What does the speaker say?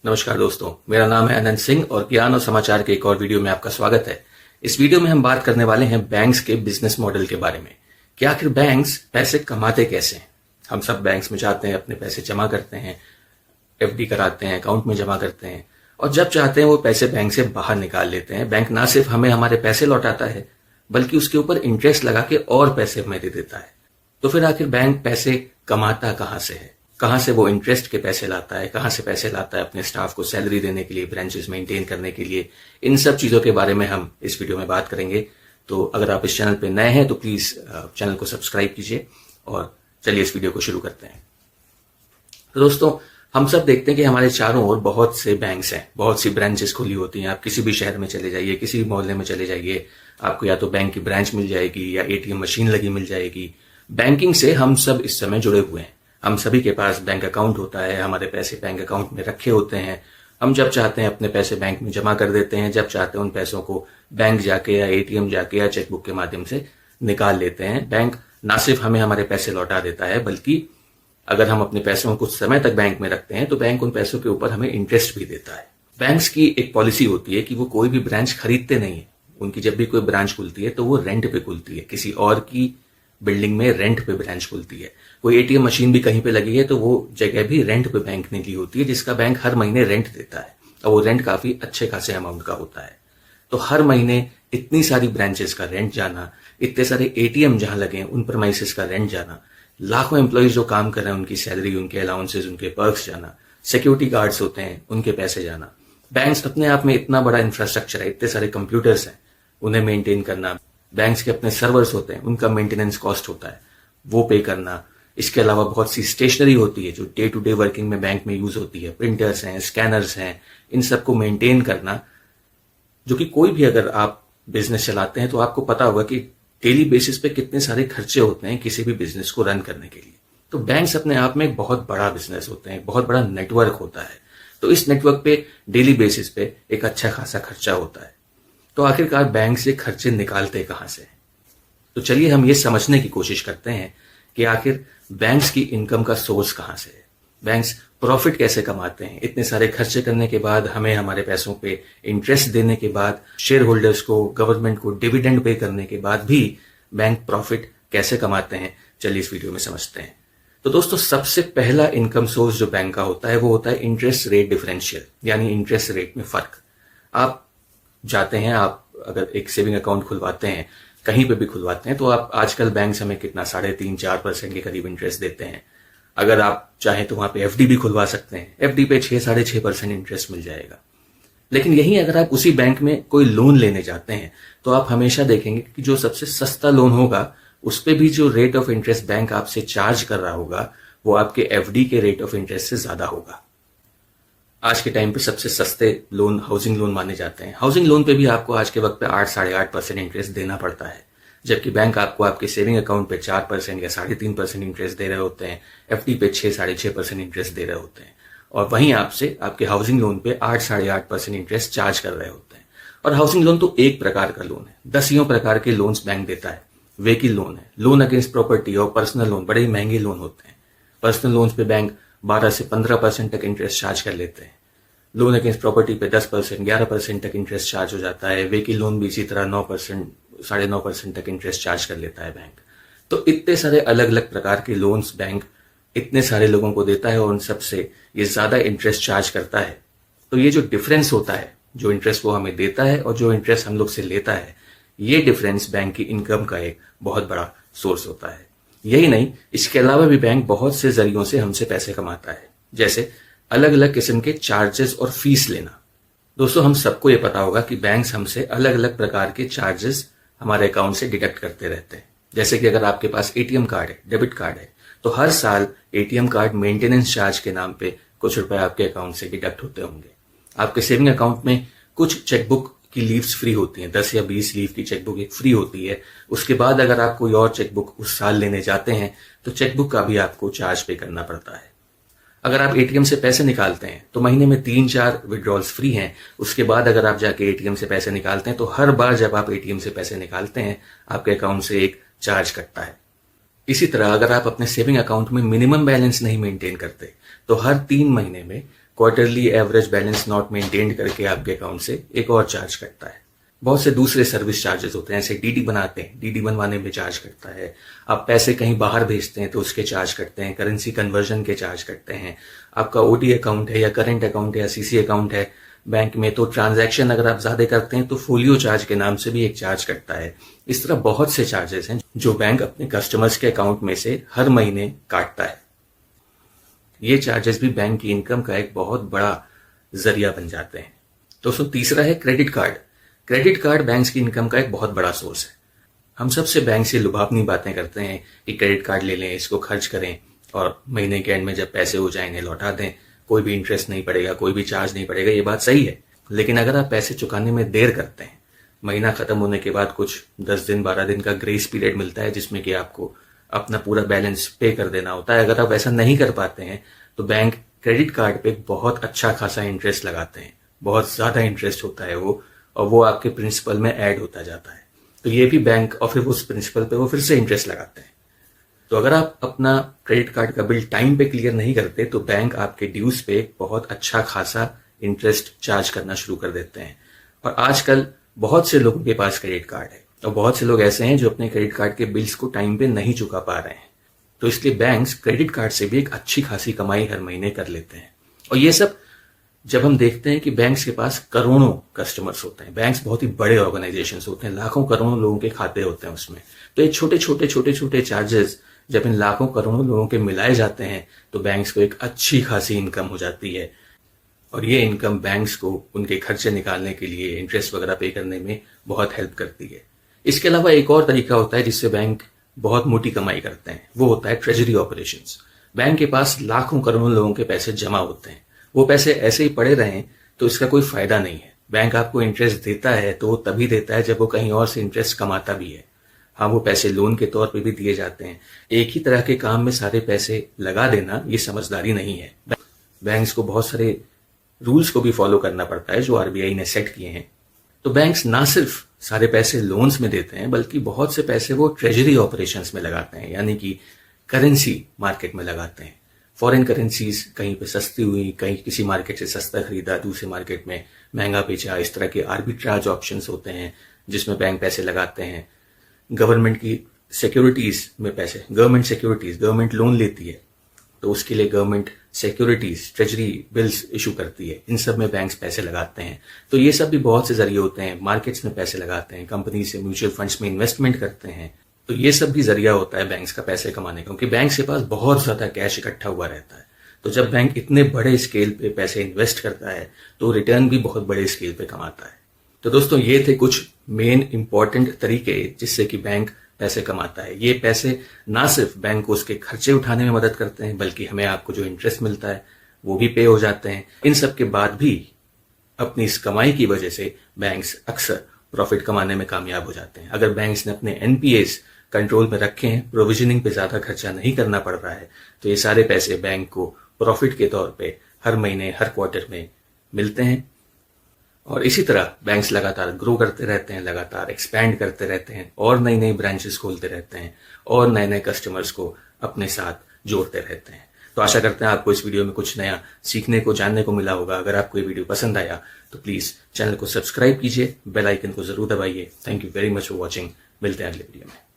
नमस्कार दोस्तों, मेरा नाम है अनंत सिंह और ज्ञान और समाचार के एक और वीडियो में आपका स्वागत है। इस वीडियो में हम बात करने वाले हैं बैंक्स के बिजनेस मॉडल के बारे में कि आखिर बैंक्स पैसे कमाते कैसे हैं। हम सब बैंक्स में जाते हैं, अपने पैसे जमा करते हैं, एफडी कराते हैं, अकाउंट में जमा करते हैं और जब चाहते हैं वो पैसे बैंक से बाहर निकाल लेते हैं। बैंक ना सिर्फ हमें हमारे पैसे लौटाता है बल्कि उसके ऊपर इंटरेस्ट लगा के और पैसे हमें दे देता है। तो फिर आखिर बैंक पैसे कमाता कहां से है, कहां से वो इंटरेस्ट के पैसे लाता है, कहां से पैसे लाता है अपने स्टाफ को सैलरी देने के लिए, ब्रांचेस मेंटेन करने के लिए। इन सब चीजों के बारे में हम इस वीडियो में बात करेंगे। तो अगर आप इस चैनल पे नए हैं तो प्लीज चैनल को सब्सक्राइब कीजिए और चलिए इस वीडियो को शुरू करते हैं। तो दोस्तों, हम सब देखते हैं कि हमारे चारों ओर बहुत से बैंक्स हैं, बहुत सी ब्रांचेस खुली होती हैं। आप किसी भी शहर में चले जाइए, किसी भी मोहल्ले में चले जाइए, आपको या तो बैंक की ब्रांच मिल जाएगी या एटीएम मशीन लगी मिल जाएगी। बैंकिंग से हम सब इस समय जुड़े हुए हैं। हम सभी के पास बैंक अकाउंट होता है, हमारे पैसे बैंक अकाउंट में रखे होते हैं। हम जब चाहते हैं अपने पैसे बैंक में जमा कर देते हैं, जब चाहते हैं उन पैसों को बैंक जाके या एटीएम जाके या चेकबुक के माध्यम से निकाल लेते हैं। बैंक ना सिर्फ हमें हमारे पैसे लौटा देता है बल्कि अगर हम अपने पैसों को कुछ समय तक बैंक में रखते हैं तो बैंक उन पैसों के ऊपर हमें इंटरेस्ट भी देता है। बैंक्स की एक पॉलिसी होती है कि वो कोई भी ब्रांच खरीदते नहीं है। उनकी जब भी कोई ब्रांच खुलती है तो वो रेंट पे खुलती है, किसी और की बिल्डिंग में रेंट पे ब्रांच खुलती है। कोई एटीएम मशीन भी कहीं पे लगी है तो वो जगह भी रेंट पे बैंक ने ली होती है, जिसका बैंक हर महीने रेंट देता है और वो रेंट काफी अच्छे खासे अमाउंट का होता है। तो हर महीने इतनी सारी ब्रांचेस का रेंट जाना, इतने सारे एटीएम जहां लगे हैं उन प्रीमाइसेस का रेंट जाना, लाखों एम्प्लॉइज जो काम कर रहे हैं उनकी सैलरी, उनके अलाउंसेज, उनके पर्क्स जाना, सिक्योरिटी गार्ड्स होते हैं उनके पैसे जाना। बैंक्स अपने आप में इतना बड़ा इंफ्रास्ट्रक्चर है, इतने सारे कंप्यूटर्स हैं, उन्हें मेंटेन करना। बैंक्स के अपने सर्वर्स होते हैं, उनका मेंटेनेंस कॉस्ट होता है, वो पे करना। इसके अलावा बहुत सी स्टेशनरी होती है जो डे टू डे वर्किंग में बैंक में यूज होती है, प्रिंटर्स हैं, स्कैनर्स हैं, इन सबको मेंटेन करना। जो कि कोई भी अगर आप बिजनेस चलाते हैं तो आपको पता होगा कि डेली बेसिस पे कितने सारे खर्चे होते हैं किसी भी बिजनेस को रन करने के लिए। तो बैंक्स अपने आप में एक बहुत बड़ा बिजनेस होते हैं, बहुत बड़ा नेटवर्क होता है। तो इस नेटवर्क पे डेली बेसिस पे एक अच्छा खासा खर्चा होता है। तो आखिरकार बैंक से खर्चे निकालते कहां से? तो चलिए हम ये समझने की कोशिश करते हैं कि आखिर बैंक्स की इनकम का सोर्स कहां से है, बैंक्स प्रॉफिट कैसे कमाते हैं। इतने सारे खर्चे करने के बाद, हमें हमारे पैसों पे इंटरेस्ट देने के बाद, शेयर होल्डर्स को, गवर्नमेंट को डिविडेंड पे करने के बाद भी बैंक प्रॉफिट कैसे कमाते हैं, चलिए इस वीडियो में समझते हैं। तो दोस्तों, सबसे पहला इनकम सोर्स जो बैंक का होता है वो होता है इंटरेस्ट रेट डिफरेंशियल, यानी इंटरेस्ट रेट में फर्क। आप जाते हैं, आप अगर एक सेविंग अकाउंट खुलवाते हैं, कहीं पे भी खुलवाते हैं, तो आप आजकल बैंक हमें कितना 3.5-4% के करीब इंटरेस्ट देते हैं। अगर आप चाहें तो वहां पे एफडी भी खुलवा सकते हैं, एफडी पे 6-6.5% इंटरेस्ट मिल जाएगा। लेकिन यही अगर आप उसी बैंक में कोई लोन लेने जाते हैं तो आप हमेशा देखेंगे कि जो सबसे सस्ता लोन होगा उस पे भी जो रेट ऑफ इंटरेस्ट बैंक आपसे चार्ज कर रहा होगा वो आपके एफडी के रेट ऑफ इंटरेस्ट से ज्यादा होगा। आज के टाइम पे सबसे सस्ते लोन हाउसिंग लोन माने जाते हैं। हाउसिंग लोन पे भी आपको आज के वक्त पे 8-8.5% इंटरेस्ट देना पड़ता है, जबकि बैंक आपको आपके सेविंग अकाउंट पे 4% या 3.5% इंटरेस्ट दे रहे होते हैं, एफडी पे 6-6.5% इंटरेस्ट दे रहे होते हैं, और वहीं आपसे आपके हाउसिंग लोन पे 8-8.5% इंटरेस्ट चार्ज कर रहे होते हैं। और हाउसिंग लोन तो एक प्रकार का लोन है, दसियों प्रकार के लोन्स बैंक देता है। व्हीकल लोन है, लोन अगेंस्ट प्रॉपर्टी और पर्सनल लोन, बड़े ही महंगे लोन होते हैं। पर्सनल लोन्स पे बैंक 12 से 15% तक इंटरेस्ट चार्ज कर लेते हैं। लोन अगेंस्ट प्रॉपर्टी पे 10%, 11% तक इंटरेस्ट चार्ज हो जाता है। व्हीकल लोन भी इसी तरह 9%, 9.5% तक इंटरेस्ट चार्ज कर लेता है बैंक। तो इतने सारे अलग अलग प्रकार के लोन्स बैंक इतने सारे लोगों को देता है और उन सबसे ये ज्यादा इंटरेस्ट चार्ज करता है। तो ये जो डिफरेंस होता है, जो इंटरेस्ट वो हमें देता है और जो इंटरेस्ट हम लोग से लेता है, ये डिफरेंस बैंक की इनकम का एक बहुत बड़ा सोर्स होता है। यही नहीं, इसके अलावा भी बैंक बहुत से जरियों से हमसे पैसे कमाता है, जैसे अलग अलग किस्म के चार्जेस और फीस लेना। दोस्तों, हम सबको ये पता होगा कि बैंक्स हमसे अलग अलग प्रकार के चार्जेस हमारे अकाउंट से डिडक्ट करते रहते हैं। जैसे कि अगर आपके पास एटीएम कार्ड है, डेबिट कार्ड है, तो हर साल एटीएम कार्ड मेंटेनेंस चार्ज के नाम पे कुछ रुपए आपके अकाउंट से डिडक्ट होते होंगे। आपके सेविंग अकाउंट में कुछ चेकबुक की लीव्स फ्री होती हैं, 10 या 20 लीव की चेकबुक एक फ्री होती है। उसके बाद अगर आप कोई और चेकबुक उस साल लेने जाते हैं तो चेकबुक का भी आपको चार्ज पे करना पड़ता है। अगर आप एटीएम से पैसे निकालते हैं तो महीने में 3-4 विड्रॉल्स फ्री हैं। उसके बाद अगर आप जाके एटीएम से पैसे निकालते हैं तो हर बार जब आप एटीएम से पैसे निकालते हैं आपके अकाउंट से एक चार्ज कटता है। इसी तरह अगर आप अपने सेविंग अकाउंट में मिनिमम बैलेंस नहीं मेंटेन करते तो हर 3 महीने में quarterly average balance not maintained करके आपके अकाउंट से एक और चार्ज करता है। बहुत से दूसरे सर्विस चार्जेस होते हैं, जैसे डीडी बनाते हैं, डीडी बनवाने में चार्ज करता है। आप पैसे कहीं बाहर भेजते हैं तो उसके चार्ज करते हैं, करेंसी कन्वर्जन के चार्ज करते हैं। आपका ओडी अकाउंट है या करंट अकाउंट है या सीसी अकाउंट है बैंक में, तो ट्रांजैक्शन अगर आप ज्यादा करते हैं तो फोलियो चार्ज के नाम से भी एक चार्ज करता है। इस तरह बहुत से चार्जेस हैं जो बैंक अपने कस्टमर्स के अकाउंट में से हर महीने काटता है। ये चार्जेस भी बैंक की इनकम का एक बहुत बड़ा जरिया बन जाते हैं। दोस्तों, तीसरा है credit card. Credit card banks की इनकम का एक बहुत बड़ा सोर्स है। हम सबसे बैंक से लुभावनी बातें करते हैं कि क्रेडिट कार्ड ले लें, इसको खर्च करें और महीने के एंड में जब पैसे हो जाए इन्हें लौटा दें, कोई भी इंटरेस्ट नहीं पड़ेगा, कोई भी चार्ज नहीं पड़ेगा। ये बात सही है, लेकिन अगर आप पैसे चुकाने में देर करते हैं, महीना खत्म होने के बाद कुछ 10 दिन 12 दिन का ग्रेस पीरियड मिलता है जिसमें कि आपको अपना पूरा बैलेंस पे कर देना होता है। अगर आप ऐसा नहीं कर पाते हैं तो बैंक क्रेडिट कार्ड पे बहुत अच्छा खासा इंटरेस्ट लगाते हैं, बहुत ज्यादा इंटरेस्ट होता है वो, और वो आपके प्रिंसिपल में ऐड होता जाता है। तो ये भी बैंक और फिर उस प्रिंसिपल पे वो फिर से इंटरेस्ट लगाते हैं। तो अगर आप अपना क्रेडिट कार्ड का बिल टाइम पे क्लियर नहीं करते तो बैंक आपके ड्यूज पे बहुत अच्छा खासा इंटरेस्ट चार्ज करना शुरू कर देते हैं। और आजकल बहुत से लोगों के पास क्रेडिट कार्ड है और बहुत से लोग ऐसे हैं जो अपने क्रेडिट कार्ड के बिल्स को टाइम पे नहीं चुका पा रहे हैं। तो इसलिए बैंक्स क्रेडिट कार्ड से भी एक अच्छी खासी कमाई हर महीने कर लेते हैं। और ये सब जब हम देखते हैं कि बैंक्स के पास करोड़ों कस्टमर्स होते हैं, बैंक्स बहुत ही बड़े ऑर्गेनाइजेशंस होते हैं, लाखों करोड़ों लोगों के खाते होते हैं उसमें, तो ये छोटे छोटे चार्जेस जब इन लाखों करोड़ों लोगों के मिलाए जाते हैं तो बैंक्स को एक अच्छी खासी इनकम हो जाती है। और ये इनकम बैंक्स को उनके खर्चे निकालने के लिए, इंटरेस्ट वगैरह पे करने में बहुत हेल्प करती है। इसके अलावा एक और तरीका होता है जिससे बैंक बहुत मोटी कमाई करते हैं, वो होता है ट्रेजरी ऑपरेशंस। बैंक के पास लाखों करोड़ों लोगों के पैसे जमा होते हैं, वो पैसे ऐसे ही पड़े रहें तो इसका कोई फायदा नहीं है। बैंक आपको इंटरेस्ट देता है तो वो तभी देता है जब वो कहीं और से इंटरेस्ट कमाता भी है। हाँ, वो पैसे लोन के तौर पे भी दिए जाते हैं। एक ही तरह के काम में सारे पैसे लगा देना ये समझदारी नहीं है। बैंक्स को बहुत सारे रूल्स को भी फॉलो करना पड़ता है जो आरबीआई ने सेट किए हैं। तो बैंक्स ना सिर्फ सारे पैसे लोन्स में देते हैं बल्कि बहुत से पैसे वो ट्रेजरी ऑपरेशंस में लगाते हैं, यानी कि करेंसी मार्केट में लगाते हैं। फॉरेन करेंसीज कहीं पे सस्ती हुई, कहीं किसी मार्केट से सस्ता खरीदा, दूसरे मार्केट में महंगा बेचा, इस तरह के आर्बिट्राज ऑप्शंस होते हैं जिसमें बैंक पैसे लगाते हैं। गवर्नमेंट की सिक्योरिटीज में पैसे, गवर्नमेंट लोन लेती है तो उसके लिए government securities, treasury bills issue करती है, इन सब में बैंक्स पैसे लगाते हैं। तो ये सब भी बहुत से जरिए होते हैं। मार्केट्स में पैसे लगाते हैं, कंपनी से म्यूचुअल फंड्स में इन्वेस्टमेंट करते हैं। तो ये सब भी जरिया होता है बैंक्स का पैसे कमाने का, क्योंकि बैंक के पास बहुत ज्यादा कैश इकट्ठा हुआ रहता है। तो जब बैंक इतने बड़े स्केल पे पैसे इन्वेस्ट करता है तो रिटर्न भी बहुत बड़े स्केल पे कमाता है। तो दोस्तों, ये थे कुछ मेन इंपॉर्टेंट तरीके जिससे कि बैंक पैसे कमाता है। ये पैसे ना सिर्फ बैंक को उसके खर्चे उठाने में मदद करते हैं बल्कि हमें आपको जो इंटरेस्ट मिलता है वो भी पे हो जाते हैं। इन सब के बाद भी अपनी इस कमाई की वजह से बैंक्स अक्सर प्रॉफिट कमाने में कामयाब हो जाते हैं। अगर बैंक्स ने अपने एनपीएस कंट्रोल में रखे हैं, प्रोविजनिंग पे ज्यादा खर्चा नहीं करना पड़ रहा है, तो ये सारे पैसे बैंक को प्रॉफिट के तौर पे हर महीने, हर क्वार्टर में मिलते हैं। और इसी तरह बैंक्स लगातार ग्रो करते रहते हैं, लगातार एक्सपैंड करते रहते हैं और नई नई ब्रांचेस खोलते रहते हैं और नए नए कस्टमर्स को अपने साथ जोड़ते रहते हैं। तो आशा करते हैं आपको इस वीडियो में कुछ नया सीखने को, जानने को मिला होगा। अगर आपको ये वीडियो पसंद आया तो प्लीज चैनल को सब्सक्राइब कीजिए, बेल आइकन को जरूर दबाइए। Thank you very much for watching. मिलते हैं अगले वीडियो में।